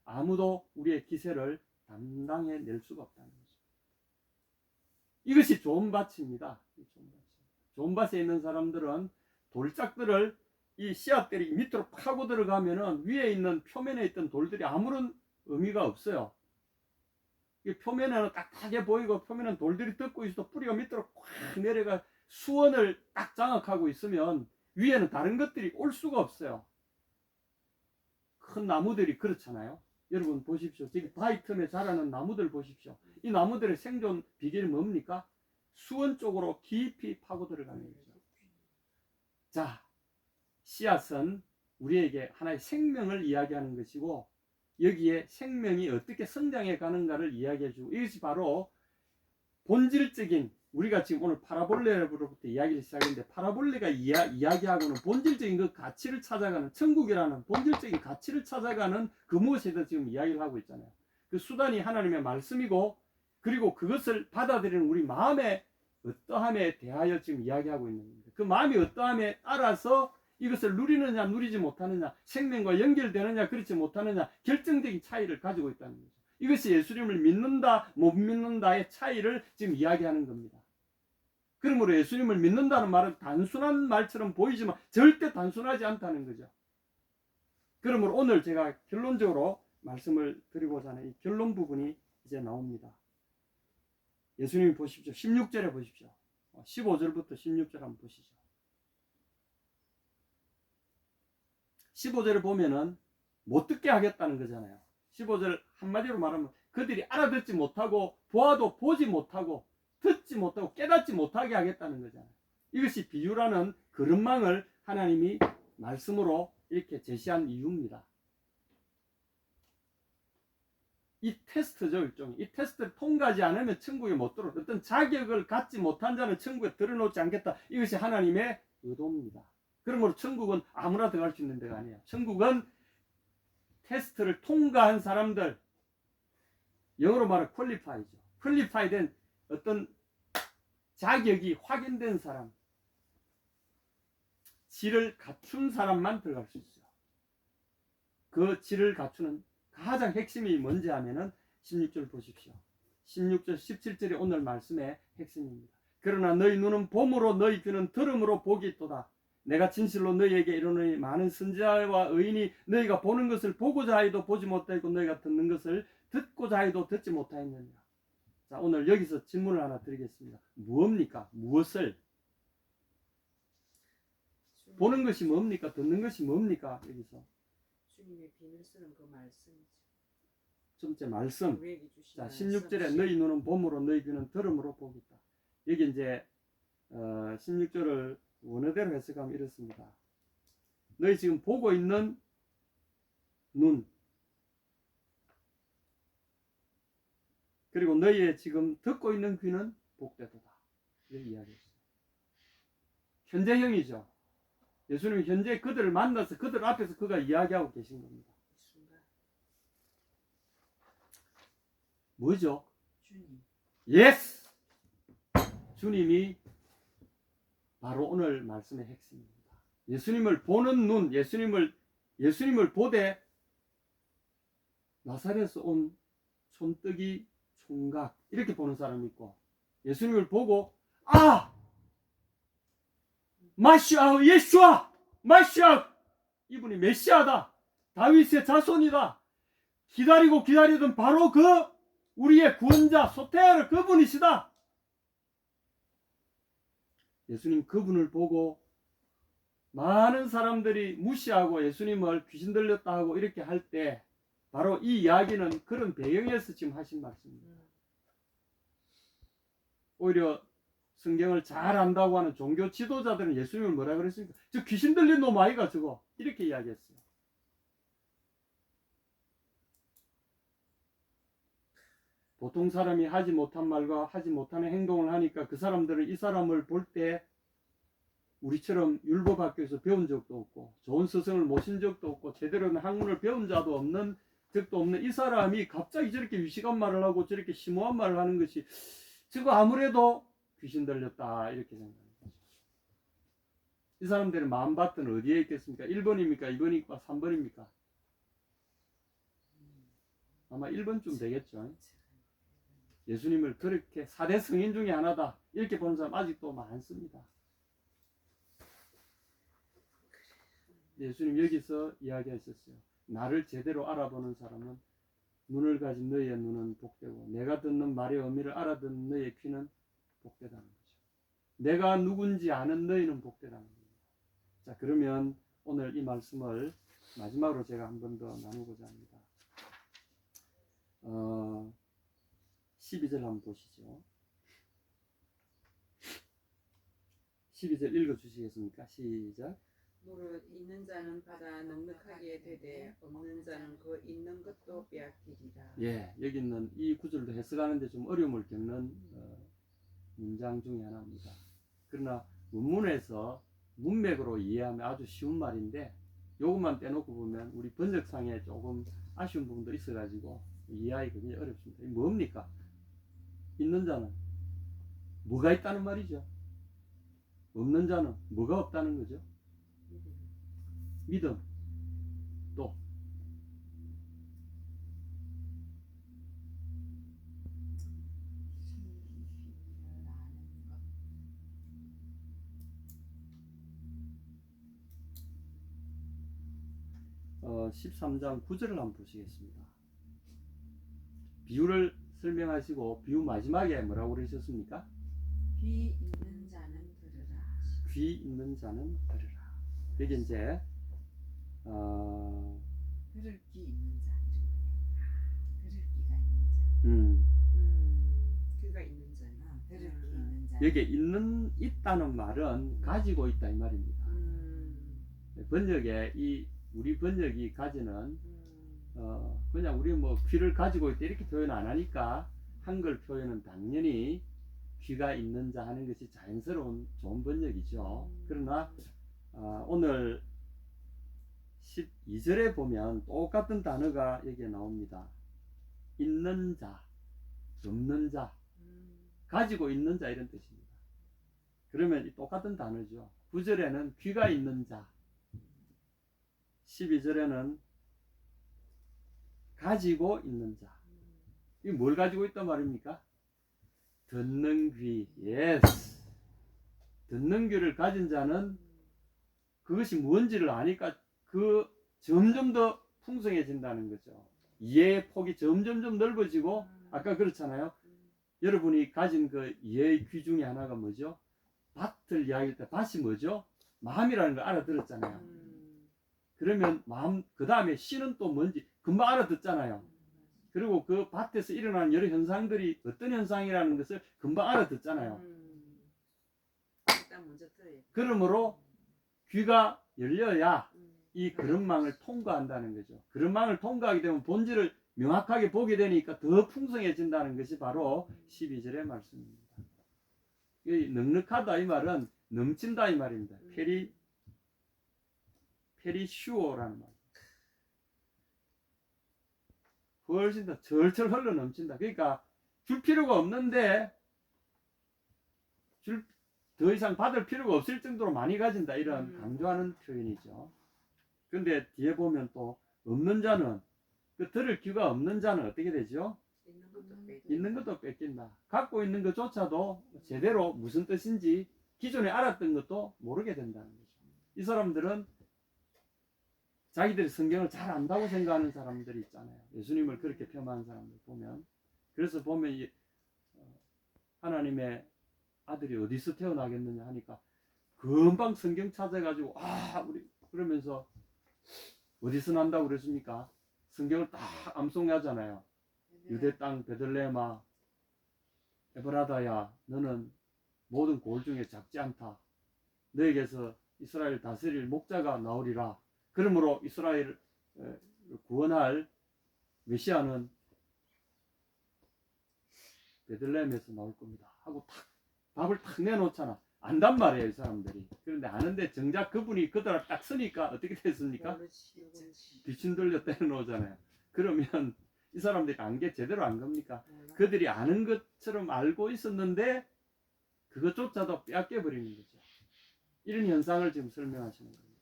아무도 우리의 기세를 담당해낼 수가 없다는 거죠. 이것이 좋은 밭입니다. 좋은 밭에 있는 사람들은 돌짝들을 이 씨앗들이 밑으로 파고 들어가면은 위에 있는 표면에 있던 돌들이 아무런 의미가 없어요. 표면에는 딱딱해 보이고 표면은 돌들이 덮고 있어도 뿌리가 밑으로 꽉 내려가 수원을 딱 장악하고 있으면 위에는 다른 것들이 올 수가 없어요. 큰 나무들이 그렇잖아요. 여러분 보십시오. 지금 바위 틈에 자라는 나무들 보십시오. 이 나무들의 생존 비결이 뭡니까? 수원 쪽으로 깊이 파고 들어가는 거죠. 자, 씨앗은 우리에게 하나의 생명을 이야기하는 것이고 여기에 생명이 어떻게 성장해 가는가를 이야기해 주고 이것이 바로 본질적인 우리가 지금 오늘 파라볼레로부터 이야기를 시작했는데 파라볼레가 이야기하고는 본질적인 그 가치를 찾아가는 천국이라는 본질적인 가치를 찾아가는 그 무엇에 대해서 지금 이야기를 하고 있잖아요. 그 수단이 하나님의 말씀이고 그리고 그것을 받아들이는 우리 마음의 어떠함에 대하여 지금 이야기하고 있는 겁니다. 그 마음이 어떠함에 따라서 이것을 누리느냐 누리지 못하느냐 생명과 연결되느냐 그렇지 못하느냐 결정적인 차이를 가지고 있다는 거죠. 이것이 예수님을 믿는다 못 믿는다의 차이를 지금 이야기하는 겁니다. 그러므로 예수님을 믿는다는 말은 단순한 말처럼 보이지만 절대 단순하지 않다는 거죠. 그러므로 오늘 제가 결론적으로 말씀을 드리고자 하는 이 결론 부분이 이제 나옵니다. 예수님이 보십시오. 16절에 보십시오. 15절부터 16절 한번 보시죠. 15절을 보면은 못 듣게 하겠다는 거잖아요. 15절 한마디로 말하면 그들이 알아듣지 못하고 보아도 보지 못하고 듣지 못하고 깨닫지 못하게 하겠다는 거잖아요. 이것이 비유라는 그릇망을 하나님이 말씀으로 이렇게 제시한 이유입니다. 이 테스트죠, 일종의. 이 테스트를 통과하지 않으면 천국에 못 들어오는 어떤 자격을 갖지 못한 자는 천국에 들어놓지 않겠다. 이것이 하나님의 의도입니다. 그러므로 천국은 아무나 들어갈 수 있는 데가 아니에요. 천국은 테스트를 통과한 사람들, 영어로 말하면 퀄리파이죠. 퀄리파이된 어떤 자격이 확인된 사람, 질을 갖춘 사람만 들어갈 수 있어요. 그 질을 갖추는 가장 핵심이 뭔지 하면은 16절 보십시오. 16절 17절이 오늘 말씀의 핵심입니다. 그러나 너희 눈은 봄으로 너희 귀는 들음으로 복이 있도다. 내가 진실로 너희에게 이르노니 많은 선지자와 의인이 너희가 보는 것을 보고자 하여도 보지 못하고 너희가 듣는 것을 듣고자 하여도 듣지 못하였느니라. 자, 오늘 여기서 질문을 하나 드리겠습니다. 무엇입니까? 무엇을? 보는 것이 뭡니까? 듣는 것이 뭡니까? 여기서 주님의 비밀 쓰는 그 말씀이죠. 첫째 말씀. 우리에게 주신 자, 말씀. 16절에 너희 눈은 봄으로 너희 귀는 들음으로 복이 있다. 여기 이제 16절을 원어대로 해석하면 이렇습니다. 너희 지금 보고 있는 눈 그리고 너희의 지금 듣고 있는 귀는 복되도다. 이렇게 이야기했어요. 현재형이죠. 예수님이 현재 그들을 만나서 그들 앞에서 그가 이야기하고 계신 겁니다. 뭐죠? 주님. 예스! 주님이 바로 오늘 말씀의 핵심입니다. 예수님을 보는 눈, 예수님을 보되 나사렛에서 온 손뜨기 총각 이렇게 보는 사람이 있고 예수님을 보고 마시아 예수아 마시아 이분이 메시아다 다윗의 자손이다 기다리고 기다리던 바로 그 우리의 구원자 소테르 그분이시다. 예수님 그분을 보고 많은 사람들이 무시하고 예수님을 귀신 들렸다 하고 이렇게 할 때 바로 이 이야기는 그런 배경에서 지금 하신 말씀입니다. 오히려 성경을 잘 안다고 하는 종교 지도자들은 예수님을 뭐라 그랬습니까? 저 귀신 들린 놈 아이가 저거 이렇게 이야기했어요. 보통 사람이 하지 못한 말과 하지 못하는 행동을 하니까 그 사람들은 이 사람을 볼 때 우리처럼 율법학교에서 배운 적도 없고 좋은 스승을 모신 적도 없고 제대로 된 학문을 배운 자도 없는 적도 없는 이 사람이 갑자기 저렇게 위시간 말을 하고 저렇게 심오한 말을 하는 것이 저거 아무래도 귀신 들렸다 이렇게 생각합니다. 이 사람들의 마음밭은 어디에 있겠습니까? 1번입니까? 2번입니까? 3번입니까? 아마 1번쯤 되겠죠. 예수님을 그렇게 4대 성인 중에 하나다 이렇게 보는 사람 아직도 많습니다. 예수님 여기서 이야기하셨어요. 나를 제대로 알아보는 사람은 눈을 가진 너희의 눈은 복되고 내가 듣는 말의 의미를 알아듣는 너희의 귀는 복되다는 거죠. 내가 누군지 아는 너희는 복되다는 겁니다. 자, 그러면 오늘 이 말씀을 마지막으로 제가 한 번 더 나누고자 합니다. 12절 한번 보시죠. 12절 읽어주시겠습니까? 시작. 무릇 있는 자는 받아 넉넉하게 되되 없는 자는 그 있는 것도 빼앗기리라. 예, 여기 있는 이 구절도 해석하는데 좀 어려움을 겪는 문장 중에 하나입니다. 그러나 문문에서 문맥으로 이해하면 아주 쉬운 말인데 요것만 떼놓고 보면 우리 번역상에 조금 아쉬운 부분도 있어가지고 이해하기 굉장히 어렵습니다. 이게 뭡니까? 있는 자는 뭐가 있다는 말이죠. 없는 자는 뭐가 없다는 거죠. 믿음, 또 어, 13장 9절을 한번 보시겠습니다. 비유를 설명하시고 비유 마지막에 뭐라고 그러셨습니까? 귀 있는 자는 들으라. 귀 있는 자는 들으라. 여기 이제 들을 귀 있는 자 들을 귀가 있는 자. 귀가 있는 자. 들을 귀 있는 자. 여기 있다는 말은 가지고 있다 이 말입니다. 번역에 우리 번역이 가지는 그냥 우리 뭐 귀를 가지고 있다 이렇게 표현 안 하니까 한글 표현은 당연히 귀가 있는 자 하는 것이 자연스러운 좋은 번역이죠. 그러나 오늘 12절에 보면 똑같은 단어가 여기에 나옵니다. 있는 자, 없는 자, 가지고 있는 자 이런 뜻입니다. 그러면 똑같은 단어죠. 9절에는 귀가 있는 자, 12절에는 가지고 있는 자. 이 뭘 가지고 있단 말입니까? 듣는 귀. 예스. 듣는 귀를 가진 자는 그것이 뭔지를 아니까 그 점점 더 풍성해진다는 거죠. 이해의 폭이 점점 넓어지고 아까 그렇잖아요. 여러분이 가진 그 이해의 귀 중에 하나가 뭐죠? 밭을 이야기할 때 밭이 뭐죠? 마음이라는 걸 알아들었잖아요. 그러면 마음 그 다음에 씨는 또 뭔지 금방 알아듣잖아요. 그리고 그 밭에서 일어나는 여러 현상들이 어떤 현상이라는 것을 금방 알아듣잖아요. 일단 먼저 들어야 돼. 그러므로 귀가 열려야 이 그런망을 통과한다는 거죠. 그런망을 통과하게 되면 본질을 명확하게 보게 되니까 더 풍성해진다는 것이 바로 12절의 말씀입니다. 이 넉넉하다 이 말은 넘친다 이 말입니다. 페리슈어라는 말. 훨씬 더 절철 흘러 넘친다. 그러니까 줄 필요가 없는데 더 이상 받을 필요가 없을 정도로 많이 가진다 이런 강조하는 표현이죠. 그런데 뒤에 보면 또 없는 자는 그 들을 귀가 없는 자는 어떻게 되죠? 있는 것도 뺏긴다. 갖고 있는 것조차도 제대로 무슨 뜻인지 기존에 알았던 것도 모르게 된다는 거죠. 이 사람들은 자기들이 성경을 잘 안다고 생각하는 사람들이 있잖아요. 예수님을 그렇게 폄하하는 사람들 보면 그래서 보면 하나님의 아들이 어디서 태어나겠느냐 하니까 금방 성경 찾아가지고 우리 그러면서 어디서 난다고 그랬습니까? 성경을 딱 암송하잖아요. 유대 땅 베들레헴아 에브라다야 너는 모든 고을 중에 작지 않다. 너에게서 이스라엘 다스릴 목자가 나오리라. 그러므로 이스라엘 구원할 메시아는 베들레헴에서 나올 겁니다 하고 탁 답을 탁 내놓잖아. 안단 말이에요 이 사람들이. 그런데 아는데 정작 그분이 그들 앞에 딱 서니까 어떻게 됐습니까? 귀신 들려 때려놓잖아요. 그러면 이 사람들이 안 게 제대로 안 겁니까? 그들이 아는 것처럼 알고 있었는데 그것조차도 빼앗겨버리는 거죠. 이런 현상을 지금 설명하시는 겁니다.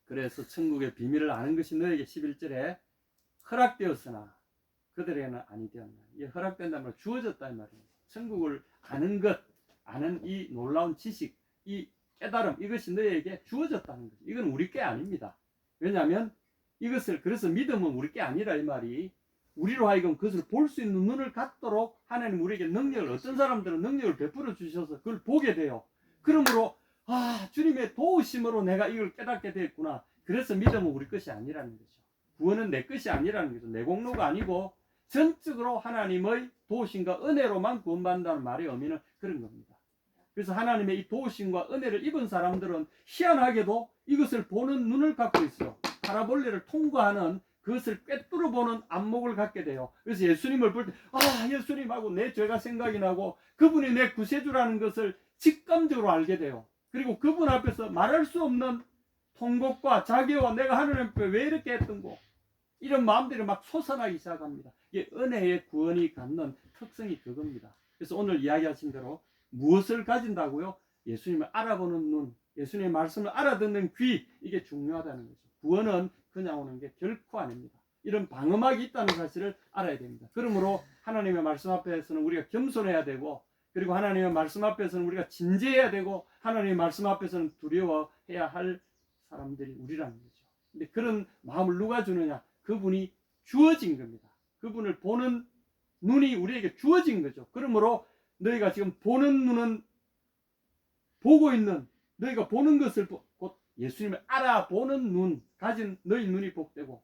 그래서 천국의 비밀을 아는 것이 너에게 11절에 허락되었으나 그들에게는 아니 되었나. 이 허락된다면 주어졌다 이 말이에요. 천국을 아는 것, 아는 이 놀라운 지식, 이 깨달음, 이것이 너에게 주어졌다는 거죠. 이건 우리 게 아닙니다. 왜냐하면 이것을, 그래서 믿음은 우리 게 아니라 이 말이, 우리로 하여금 그것을 볼 수 있는 눈을 갖도록 하나님 우리에게 능력을, 어떤 사람들은 능력을 베풀어 주셔서 그걸 보게 돼요. 그러므로 주님의 도우심으로 내가 이걸 깨닫게 됐구나. 그래서 믿음은 우리 것이 아니라는 거죠. 구원은 내 것이 아니라는 거죠. 내 공로가 아니고 전적으로 하나님의 도우심과 은혜로만 구원받는다는 말의 의미는 그런 겁니다. 그래서 하나님의 이 도우심과 은혜를 입은 사람들은 희한하게도 이것을 보는 눈을 갖고 있어요. 파라볼레를 통과하는, 그것을 꿰뚫어 보는 안목을 갖게 돼요. 그래서 예수님을 볼 때 예수님하고 내 죄가 생각이 나고 그분이 내 구세주라는 것을 직감적으로 알게 돼요. 그리고 그분 앞에서 말할 수 없는 통곡과 자기와 내가 하나님 앞에 왜 이렇게 했던 거, 이런 마음들이 막 솟아나기 시작합니다. 이게 은혜의 구원이 갖는 특성이 그겁니다. 그래서 오늘 이야기하신 대로 무엇을 가진다고요? 예수님을 알아보는 눈, 예수님의 말씀을 알아듣는 귀, 이게 중요하다는 거죠. 구원은 그냥 오는 게 결코 아닙니다. 이런 방어막이 있다는 사실을 알아야 됩니다. 그러므로 하나님의 말씀 앞에서는 우리가 겸손해야 되고, 그리고 하나님의 말씀 앞에서는 우리가 진지해야 되고, 하나님의 말씀 앞에서는 두려워해야 할 사람들이 우리라는 거죠. 근데 그런 마음을 누가 주느냐? 그분이 주어진 겁니다. 그분을 보는 눈이 우리에게 주어진 거죠. 그러므로 너희가 지금 보는 눈은, 보고 있는, 너희가 보는 것을 곧 예수님을 알아보는 눈 가진 너희 눈이 복되고,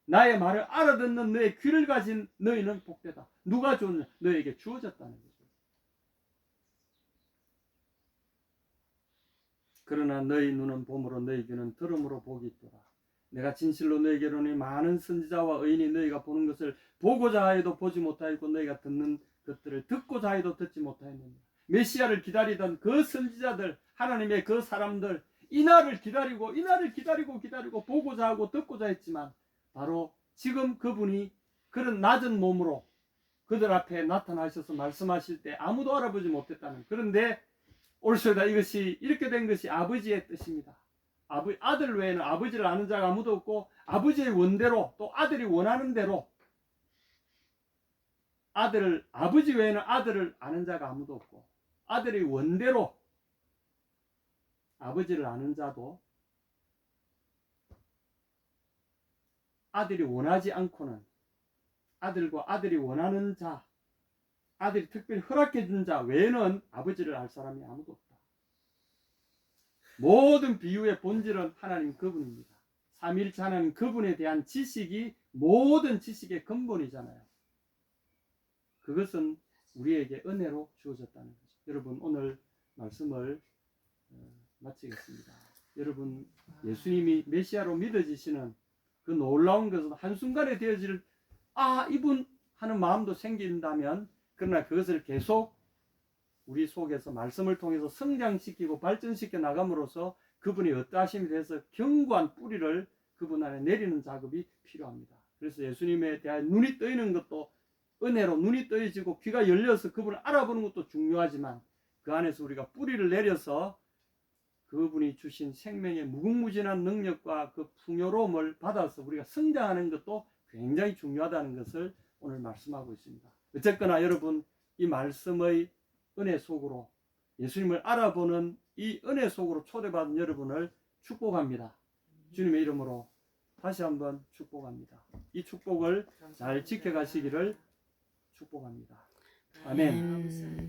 나의 말을 알아듣는 너의 귀를 가진 너희는 복되다. 누가 줬냐? 너에게 주어졌다는 거죠. 그러나 너희 눈은 봄으로 너희 귀는 들음으로 복이 있도다. 내가 진실로 너희에게 이르노니 많은 선지자와 의인이 너희가 보는 것을 보고자 하여도 보지 못하였고 너희가 듣는 것들을 듣고자 하여도 듣지 못하였느니라. 메시아를 기다리던 그 선지자들, 하나님의 그 사람들, 이날을 기다리고 보고자 하고 듣고자 했지만 바로 지금 그분이 그런 낮은 몸으로 그들 앞에 나타나셔서 말씀하실 때 아무도 알아보지 못했다는, 그런데 올소이다 이것이 이렇게 된 것이 아버지의 뜻입니다. 아들 외에는 아버지를 아는 자가 아무도 없고, 아버지의 원대로 또 아들이 원하는 대로 아버지 외에는 아들을 아는 자가 아무도 없고, 아들이 원대로 아버지를 아는 자도 아들이 원하지 않고는, 아들과 아들이 원하는 자, 아들이 특별히 허락해 준 자 외에는 아버지를 알 사람이 아무도 없다. 모든 비유의 본질은 하나님 그분입니다. 삼위일체 하나님 그분에 대한 지식이 모든 지식의 근본이잖아요. 그것은 우리에게 은혜로 주어졌다는 거죠. 여러분, 오늘 말씀을 마치겠습니다. 여러분, 예수님이 메시아로 믿어지시는 그 놀라운 것은 한순간에 되어질 이분 하는 마음도 생긴다면, 그러나 그것을 계속 우리 속에서 말씀을 통해서 성장시키고 발전시켜 나감으로써 그분이 어떠하심에 대해서 견고한 뿌리를 그분 안에 내리는 작업이 필요합니다. 그래서 예수님에 대한 눈이 떠이는 것도, 은혜로 눈이 떠지고 귀가 열려서 그분을 알아보는 것도 중요하지만, 그 안에서 우리가 뿌리를 내려서 그분이 주신 생명의 무궁무진한 능력과 그 풍요로움을 받아서 우리가 성장하는 것도 굉장히 중요하다는 것을 오늘 말씀하고 있습니다. 어쨌거나 여러분, 이 말씀의 은혜 속으로, 예수님을 알아보는 이 은혜 속으로 초대받은 여러분을 축복합니다. 주님의 이름으로 다시 한번 축복합니다. 이 축복을 잘 지켜가시기를 축복합니다. 아멘. 아멘.